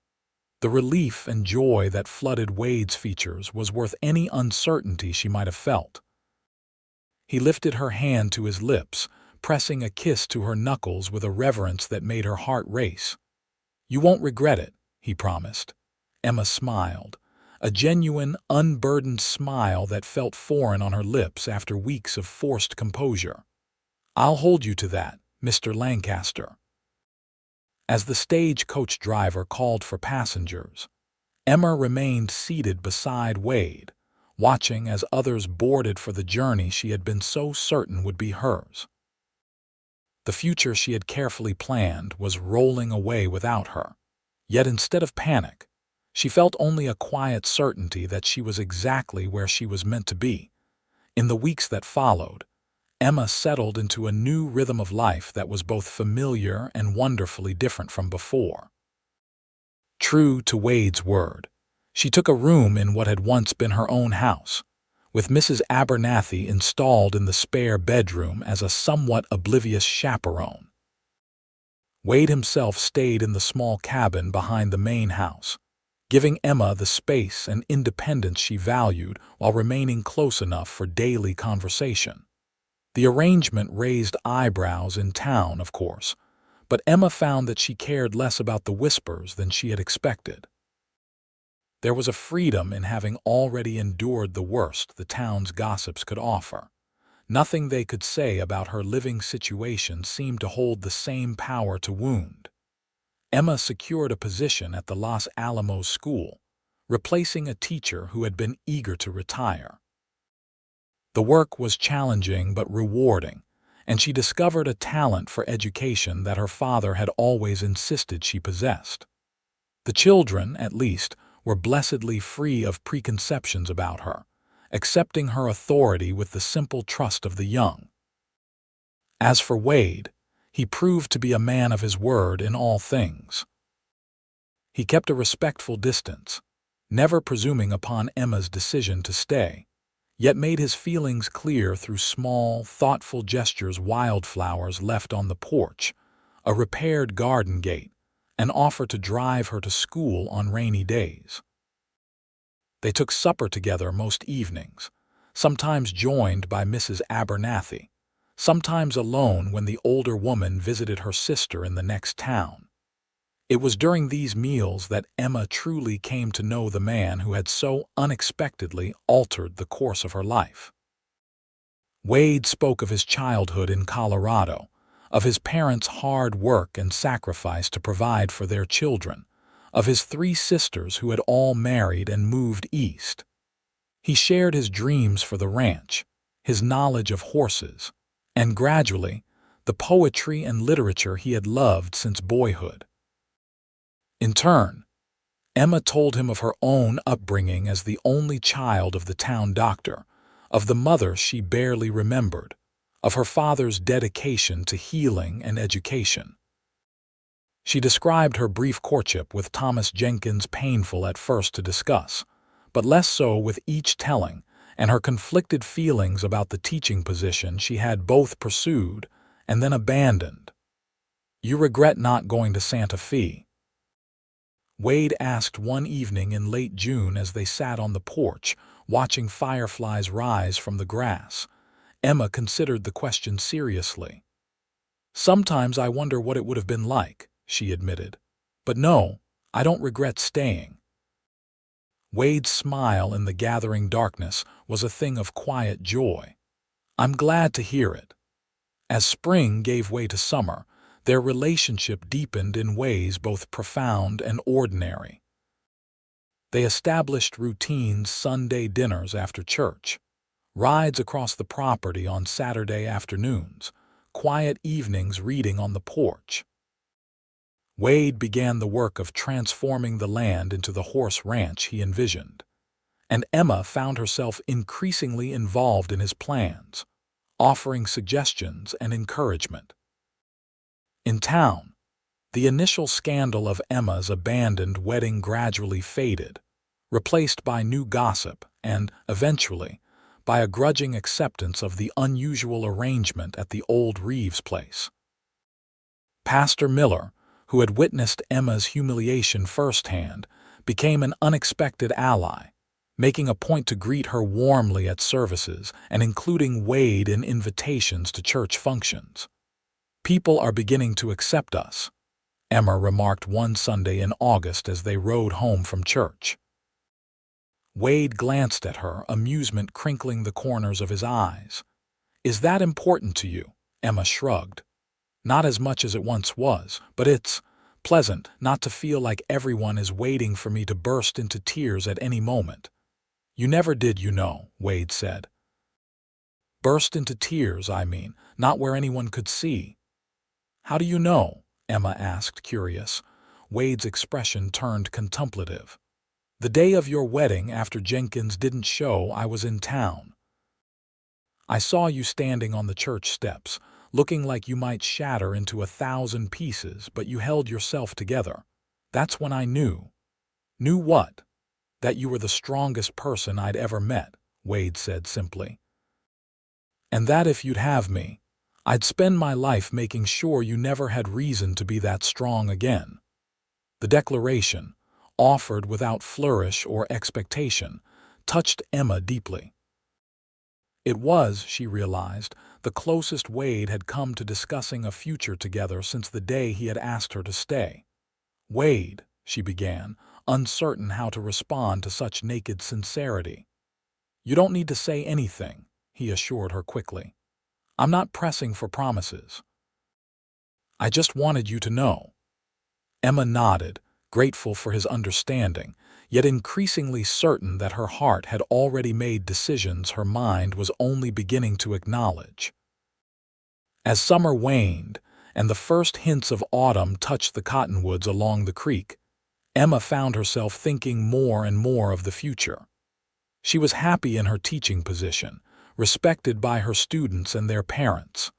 The relief and joy that flooded Wade's features was worth any uncertainty she might have felt. He lifted her hand to his lips, pressing a kiss to her knuckles with a reverence that made her heart race. "You won't regret it," he promised. Emma smiled, a genuine, unburdened smile that felt foreign on her lips after weeks of forced composure. "I'll hold you to that, Mr. Lancaster." As the stagecoach driver called for passengers, Emma remained seated beside Wade, watching as others boarded for the journey she had been so certain would be hers. The future she had carefully planned was rolling away without her. Yet instead of panic, she felt only a quiet certainty that she was exactly where she was meant to be. In the weeks that followed, Emma settled into a new rhythm of life that was both familiar and wonderfully different from before. True to Wade's word, she took a room in what had once been her own house, with Mrs. Abernathy installed in the spare bedroom as a somewhat oblivious chaperone. Wade himself stayed in the small cabin behind the main house, giving Emma the space and independence she valued while remaining close enough for daily conversation. The arrangement raised eyebrows in town, of course, but Emma found that she cared less about the whispers than she had expected. There was a freedom in having already endured the worst the town's gossips could offer. Nothing they could say about her living situation seemed to hold the same power to wound. Emma secured a position at the Los Alamos school, replacing a teacher who had been eager to retire. The work was challenging but rewarding, and she discovered a talent for education that her father had always insisted she possessed. The children, at least, were blessedly free of preconceptions about her, accepting her authority with the simple trust of the young. As for Wade, he proved to be a man of his word in all things. He kept a respectful distance, never presuming upon Emma's decision to stay, yet made his feelings clear through small, thoughtful gestures: wildflowers left on the porch, a repaired garden gate, an offer to drive her to school on rainy days. They took supper together most evenings, sometimes joined by Mrs. Abernathy, sometimes alone when the older woman visited her sister in the next town. It was during these meals that Emma truly came to know the man who had so unexpectedly altered the course of her life. Wade spoke of his childhood in Colorado, of his parents' hard work and sacrifice to provide for their children, of his 3 sisters who had all married and moved east. He shared his dreams for the ranch, his knowledge of horses, and gradually, the poetry and literature he had loved since boyhood. In turn, Emma told him of her own upbringing as the only child of the town doctor, of the mother she barely remembered, of her father's dedication to healing and education. She described her brief courtship with Thomas Jenkins painful at first to discuss, but less so with each telling, and her conflicted feelings about the teaching position she had both pursued and then abandoned. "You regret not going to Santa Fe?" Wade asked one evening in late June as they sat on the porch, watching fireflies rise from the grass. Emma considered the question seriously. "Sometimes I wonder what it would have been like," she admitted. "But no, I don't regret staying." Wade's smile in the gathering darkness was a thing of quiet joy. "I'm glad to hear it." As spring gave way to summer, their relationship deepened in ways both profound and ordinary. They established routines: Sunday dinners after church, rides across the property on Saturday afternoons, quiet evenings reading on the porch. Wade began the work of transforming the land into the horse ranch he envisioned, and Emma found herself increasingly involved in his plans, offering suggestions and encouragement. In town, the initial scandal of Emma's abandoned wedding gradually faded, replaced by new gossip and, eventually, by a grudging acceptance of the unusual arrangement at the old Reeves place. Pastor Miller, who had witnessed Emma's humiliation firsthand, became an unexpected ally, making a point to greet her warmly at services and including Wade in invitations to church functions. "People are beginning to accept us," Emma remarked one Sunday in August as they rode home from church. Wade glanced at her, amusement crinkling the corners of his eyes. "Is that important to you?" Emma shrugged. "Not as much as it once was, but it's pleasant not to feel like everyone is waiting for me to burst into tears at any moment." "You never did, you know," Wade said. "Burst into tears, I mean, not where anyone could see." "How do you know?" Emma asked, curious. Wade's expression turned contemplative. "The day of your wedding, after Jenkins didn't show, I was in town. I saw you standing on the church steps, looking like you might shatter into 1,000 pieces, but you held yourself together. That's when I knew." "Knew what?" "That you were the strongest person I'd ever met," Wade said simply. "And that if you'd have me, I'd spend my life making sure you never had reason to be that strong again." The declaration, offered without flourish or expectation, touched Emma deeply. It was, she realized, the closest Wade had come to discussing a future together since the day he had asked her to stay. "Wade," she began, uncertain how to respond to such naked sincerity. "You don't need to say anything," he assured her quickly. "I'm not pressing for promises. I just wanted you to know." Emma nodded, grateful for his understanding, yet increasingly certain that her heart had already made decisions her mind was only beginning to acknowledge. As summer waned, and the first hints of autumn touched the cottonwoods along the creek, Emma found herself thinking more and more of the future. She was happy in her teaching position, respected by her students and their parents.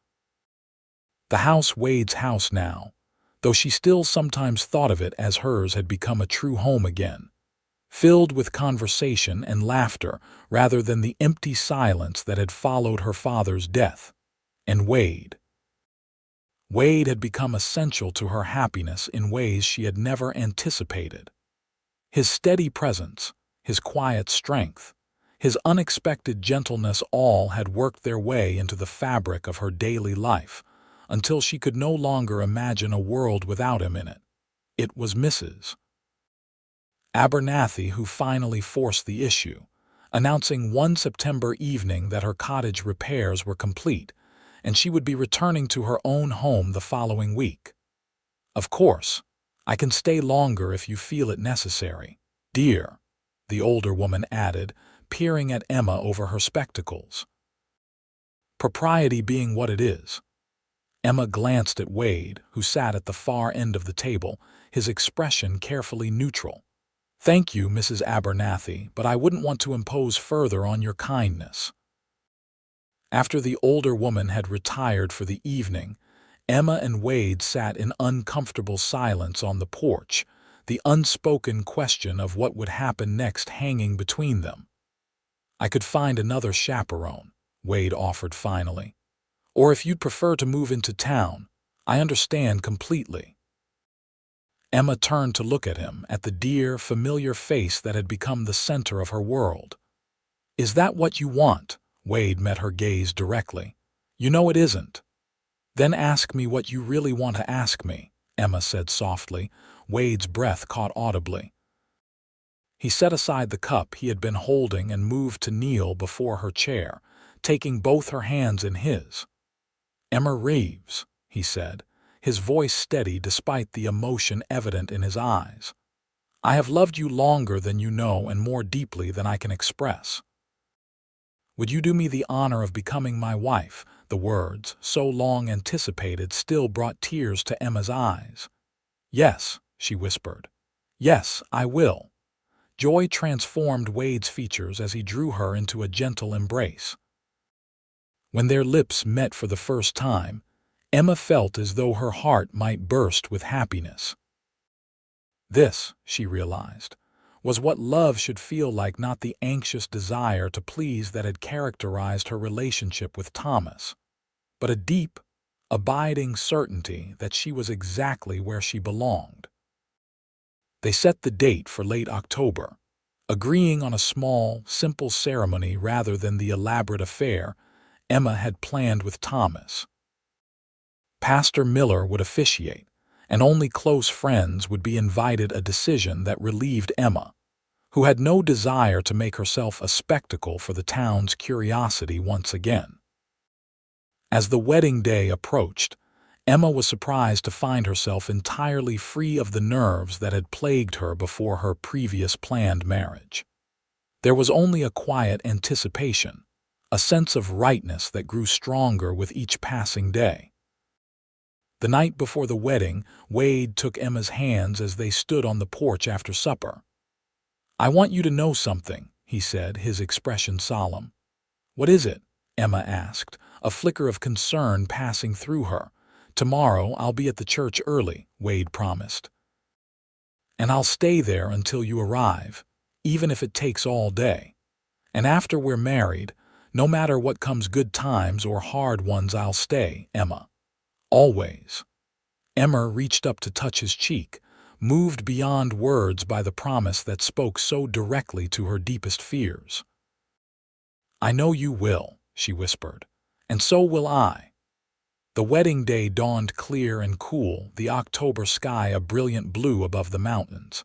The house, Wade's house now, though she still sometimes thought of it as hers, had become a true home again, filled with conversation and laughter rather than the empty silence that had followed her father's death. And Wade had become essential to her happiness in ways she had never anticipated. His steady presence, his quiet strength, his unexpected gentleness all had worked their way into the fabric of her daily life, until she could no longer imagine a world without him in it. It was Mrs. Abernathy who finally forced the issue, announcing one September evening that her cottage repairs were complete, and she would be returning to her own home the following week. "Of course, I can stay longer if you feel it necessary, dear," the older woman added, peering at Emma over her spectacles. "Propriety being what it is." Emma glanced at Wade, who sat at the far end of the table, his expression carefully neutral. "Thank you, Mrs. Abernathy, but I wouldn't want to impose further on your kindness." After the older woman had retired for the evening, Emma and Wade sat in uncomfortable silence on the porch, the unspoken question of what would happen next hanging between them. "I could find another chaperone," Wade offered finally. "Or if you'd prefer to move into town, I understand completely." Emma turned to look at him, at the dear, familiar face that had become the center of her world. "Is that what you want?" Wade met her gaze directly. "You know it isn't." "Then ask me what you really want to ask me," Emma said softly. Wade's breath caught audibly. He set aside the cup he had been holding and moved to kneel before her chair, taking both her hands in his. "Emma Reeves," he said, his voice steady despite the emotion evident in his eyes. "I have loved you longer than you know and more deeply than I can express. Would you do me the honor of becoming my wife?" The words, so long anticipated, still brought tears to Emma's eyes. "Yes," she whispered. "Yes, I will." Joy transformed Wade's features as he drew her into a gentle embrace. When their lips met for the first time, Emma felt as though her heart might burst with happiness. This, she realized, was what love should feel like, not the anxious desire to please that had characterized her relationship with Thomas, but a deep, abiding certainty that she was exactly where she belonged. They set the date for late October, agreeing on a small, simple ceremony rather than the elaborate affair Emma had planned with Thomas. Pastor Miller would officiate, and only close friends would be invited, a decision that relieved Emma, who had no desire to make herself a spectacle for the town's curiosity once again. As the wedding day approached, Emma was surprised to find herself entirely free of the nerves that had plagued her before her previous planned marriage. There was only a quiet anticipation, a sense of rightness that grew stronger with each passing day. The night before the wedding, Wade took Emma's hands as they stood on the porch after supper. "I want you to know something," he said, his expression solemn. "What is it?" Emma asked, a flicker of concern passing through her. "Tomorrow I'll be at the church early," Wade promised. "And I'll stay there until you arrive, even if it takes all day. And after we're married, no matter what comes, good times or hard ones, I'll stay, Emma. Always." Emma reached up to touch his cheek, moved beyond words by the promise that spoke so directly to her deepest fears. "I know you will," she whispered, "and so will I." The wedding day dawned clear and cool, the October sky a brilliant blue above the mountains.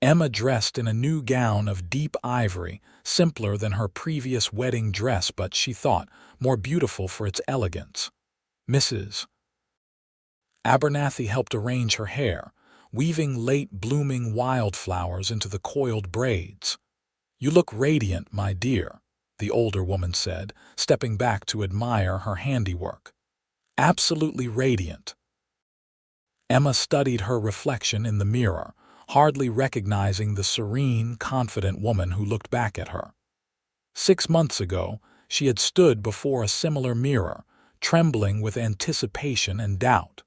Emma dressed in a new gown of deep ivory, simpler than her previous wedding dress, but, she thought, more beautiful for its elegance. Mrs. Abernathy helped arrange her hair, weaving late-blooming wildflowers into the coiled braids. "You look radiant, my dear," the older woman said, stepping back to admire her handiwork. "Absolutely radiant." Emma studied her reflection in the mirror, hardly recognizing the serene, confident woman who looked back at her. 6 months ago, she had stood before a similar mirror, trembling with anticipation and doubt.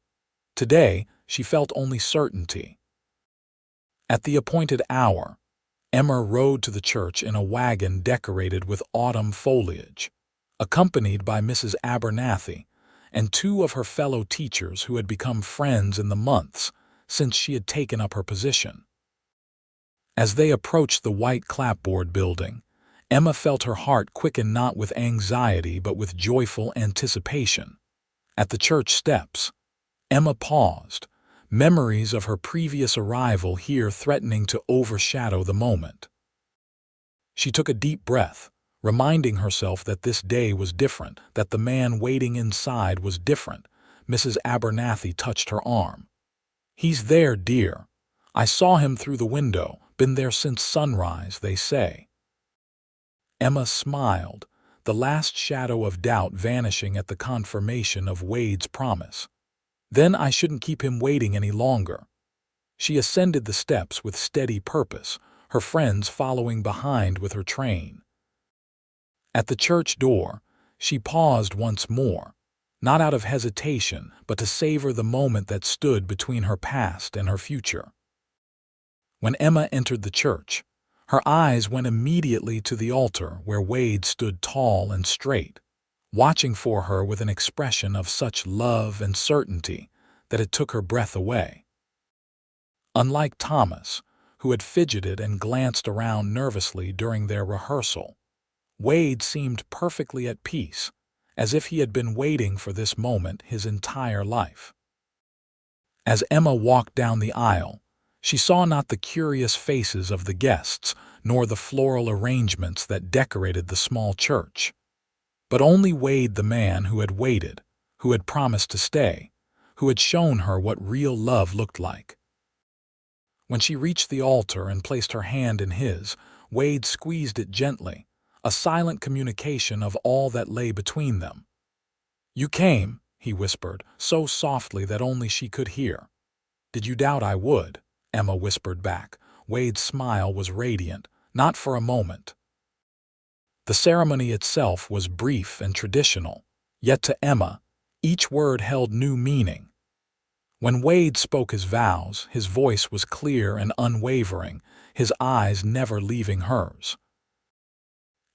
Today, she felt only certainty. At the appointed hour, Emma rode to the church in a wagon decorated with autumn foliage, accompanied by Mrs. Abernathy and 2 of her fellow teachers who had become friends in the months since she had taken up her position. As they approached the white clapboard building, Emma felt her heart quicken, not with anxiety but with joyful anticipation. At the church steps, Emma paused, memories of her previous arrival here threatening to overshadow the moment. She took a deep breath, reminding herself that this day was different, that the man waiting inside was different. Mrs. Abernathy touched her arm. "He's there, dear. I saw him through the window. Been there since sunrise, they say." Emma smiled, the last shadow of doubt vanishing at the confirmation of Wade's promise. "Then I shouldn't keep him waiting any longer." She ascended the steps with steady purpose, her friends following behind with her train. At the church door, She paused once more, not out of hesitation, but to savor the moment that stood between her past and her future. When Emma entered the church, her eyes went immediately to the altar where Wade stood tall and straight, watching for her with an expression of such love and certainty that it took her breath away. Unlike Thomas, who had fidgeted and glanced around nervously during their rehearsal, Wade seemed perfectly at peace, as if he had been waiting for this moment his entire life. As Emma walked down the aisle, she saw not the curious faces of the guests, nor the floral arrangements that decorated the small church, but only Wade, the man who had waited, who had promised to stay, who had shown her what real love looked like. When she reached the altar and placed her hand in his, Wade squeezed it gently, a silent communication of all that lay between them. "You came," he whispered, so softly that only she could hear. "Did you doubt I would?" Emma whispered back. Wade's smile was radiant, not for a moment. The ceremony itself was brief and traditional, yet to Emma, each word held new meaning. When Wade spoke his vows, his voice was clear and unwavering, his eyes never leaving hers.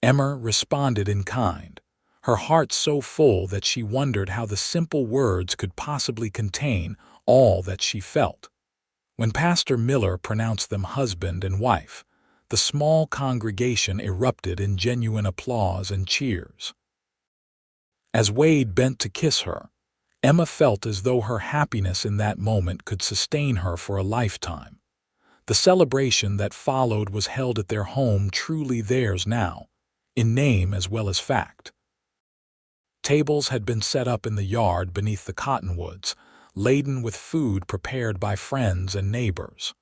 Emma responded in kind, her heart so full that she wondered how the simple words could possibly contain all that she felt. When Pastor Miller pronounced them husband and wife, the small congregation erupted in genuine applause and cheers. As Wade bent to kiss her, Emma felt as though her happiness in that moment could sustain her for a lifetime. The celebration that followed was held at their home, truly theirs now, in name as well as fact. Tables had been set up in the yard beneath the cottonwoods, laden with food prepared by friends and neighbors.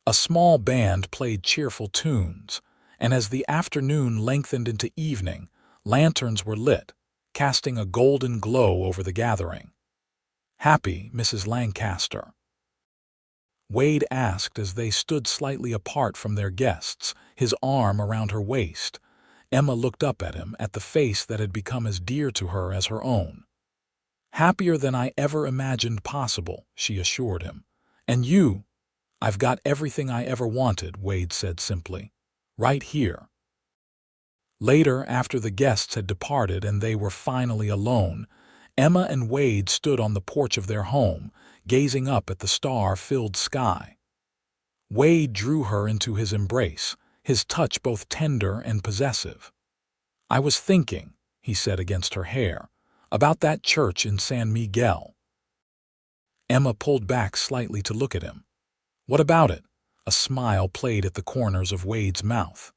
A small band played cheerful tunes, and as the afternoon lengthened into evening, lanterns were lit, casting a golden glow over the gathering. "Happy, Mrs. Lancaster?" Wade asked as they stood slightly apart from their guests, his arm around her waist. Emma looked up at him, at the face that had become as dear to her as her own. "Happier than I ever imagined possible," she assured him. "And you?" "I've got everything I ever wanted," Wade said simply. "Right here." Later, after the guests had departed and they were finally alone, Emma and Wade stood on the porch of their home, gazing up at the star-filled sky. Wade drew her into his embrace, his touch both tender and possessive. "I was thinking," he said against her hair, "about that church in San Miguel." Emma pulled back slightly to look at him. "What about it?" A smile played at the corners of Wade's mouth.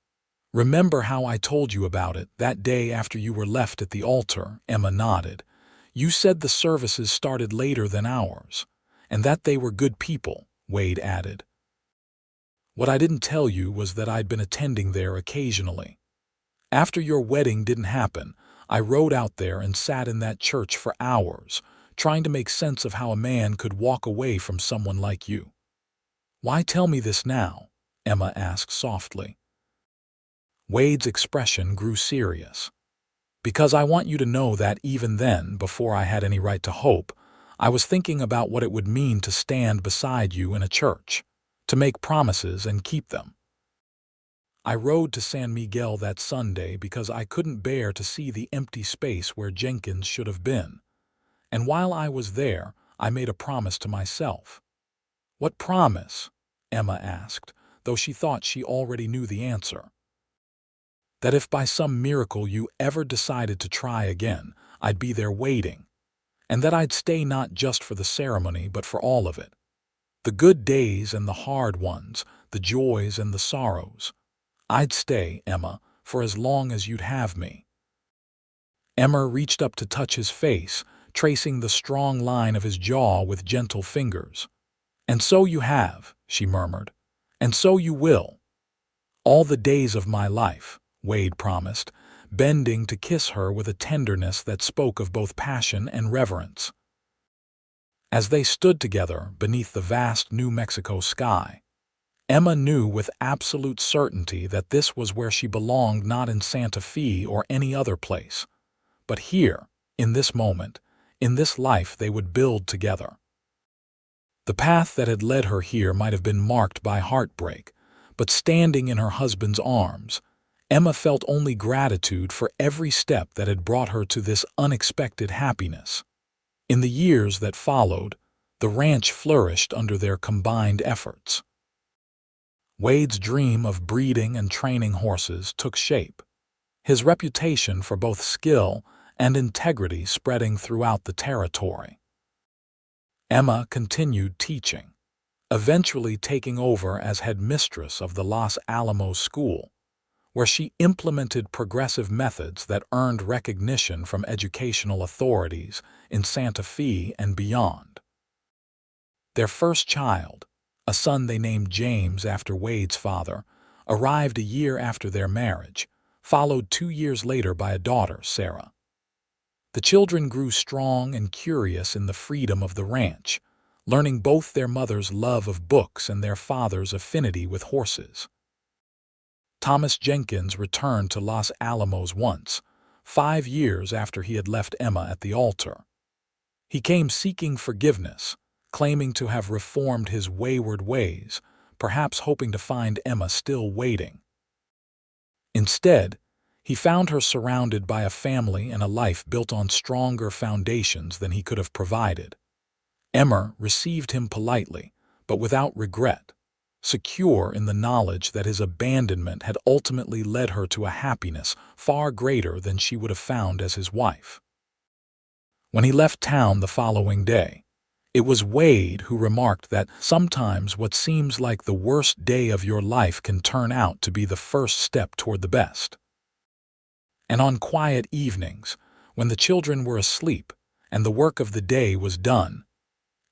"Remember how I told you about it that day after you were left at the altar?" Emma nodded. "You said the services started later than ours, and that they were good people," Wade added. "What I didn't tell you was that I'd been attending there occasionally. After your wedding didn't happen, I rode out there and sat in that church for hours, trying to make sense of how a man could walk away from someone like you." "Why tell me this now?" Emma asked softly. Wade's expression grew serious. "Because I want you to know that even then, before I had any right to hope, I was thinking about what it would mean to stand beside you in a church, to make promises and keep them. I rode to San Miguel that Sunday because I couldn't bear to see the empty space where Jenkins should have been. And while I was there, I made a promise to myself." "What promise?" Emma asked, though she thought she already knew the answer. "That if by some miracle you ever decided to try again, I'd be there waiting, and that I'd stay not just for the ceremony but for all of it. The good days and the hard ones, the joys and the sorrows. I'd stay, Emma, for as long as you'd have me." Emma reached up to touch his face, tracing the strong line of his jaw with gentle fingers. "And so you have," she murmured. "And so you will." "All the days of my life," Wade promised, bending to kiss her with a tenderness that spoke of both passion and reverence. As they stood together beneath the vast New Mexico sky, Emma knew with absolute certainty that this was where she belonged, not in Santa Fe or any other place, but here, in this moment, in this life they would build together. The path that had led her here might have been marked by heartbreak, but standing in her husband's arms, Emma felt only gratitude for every step that had brought her to this unexpected happiness. In the years that followed, the ranch flourished under their combined efforts. Wade's dream of breeding and training horses took shape, his reputation for both skill and integrity spreading throughout the territory. Emma continued teaching, eventually taking over as headmistress of the Los Alamos school, where she implemented progressive methods that earned recognition from educational authorities in Santa Fe and beyond. Their first child, a son they named James after Wade's father, arrived a year after their marriage, followed 2 years later by a daughter, Sarah. The children grew strong and curious in the freedom of the ranch, learning both their mother's love of books and their father's affinity with horses. Thomas Jenkins returned to Los Alamos once, 5 years after he had left Emma at the altar. He came seeking forgiveness, claiming to have reformed his wayward ways, perhaps hoping to find Emma still waiting. Instead, he found her surrounded by a family and a life built on stronger foundations than he could have provided. Emma received him politely, but without regret, secure in the knowledge that his abandonment had ultimately led her to a happiness far greater than she would have found as his wife. When he left town the following day, it was Wade who remarked that sometimes what seems like the worst day of your life can turn out to be the first step toward the best. And on quiet evenings, when the children were asleep and the work of the day was done,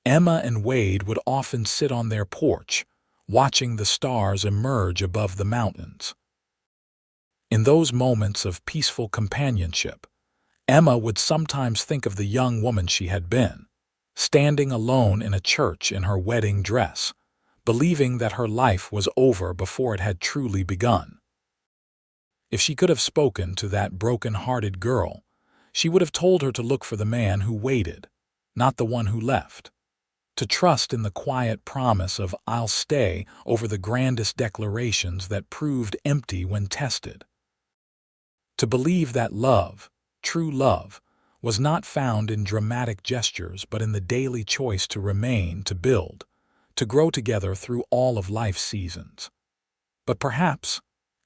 Emma and Wade would often sit on their porch, watching the stars emerge above the mountains. In those moments of peaceful companionship, Emma would sometimes think of the young woman she had been, standing alone in a church in her wedding dress, believing that her life was over before it had truly begun. If she could have spoken to that broken-hearted girl, she would have told her to look for the man who waited, not the one who left. To trust in the quiet promise of "I'll stay" over the grandest declarations that proved empty when tested. To believe that love, true love, was not found in dramatic gestures but in the daily choice to remain, to build, to grow together through all of life's seasons. But perhaps,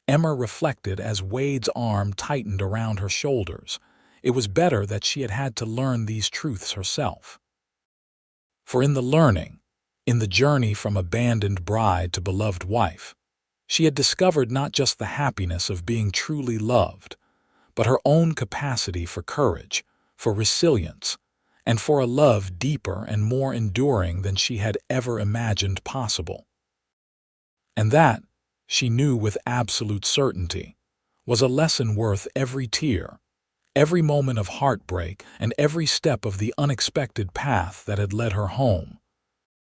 Emma reflected as Wade's arm tightened around her shoulders, it was better that she had had to learn these truths herself. For in the learning, in the journey from abandoned bride to beloved wife, she had discovered not just the happiness of being truly loved, but her own capacity for courage, for resilience, and for a love deeper and more enduring than she had ever imagined possible. And that, she knew with absolute certainty, was a lesson worth every tear, every moment of heartbreak, and every step of the unexpected path that had led her home,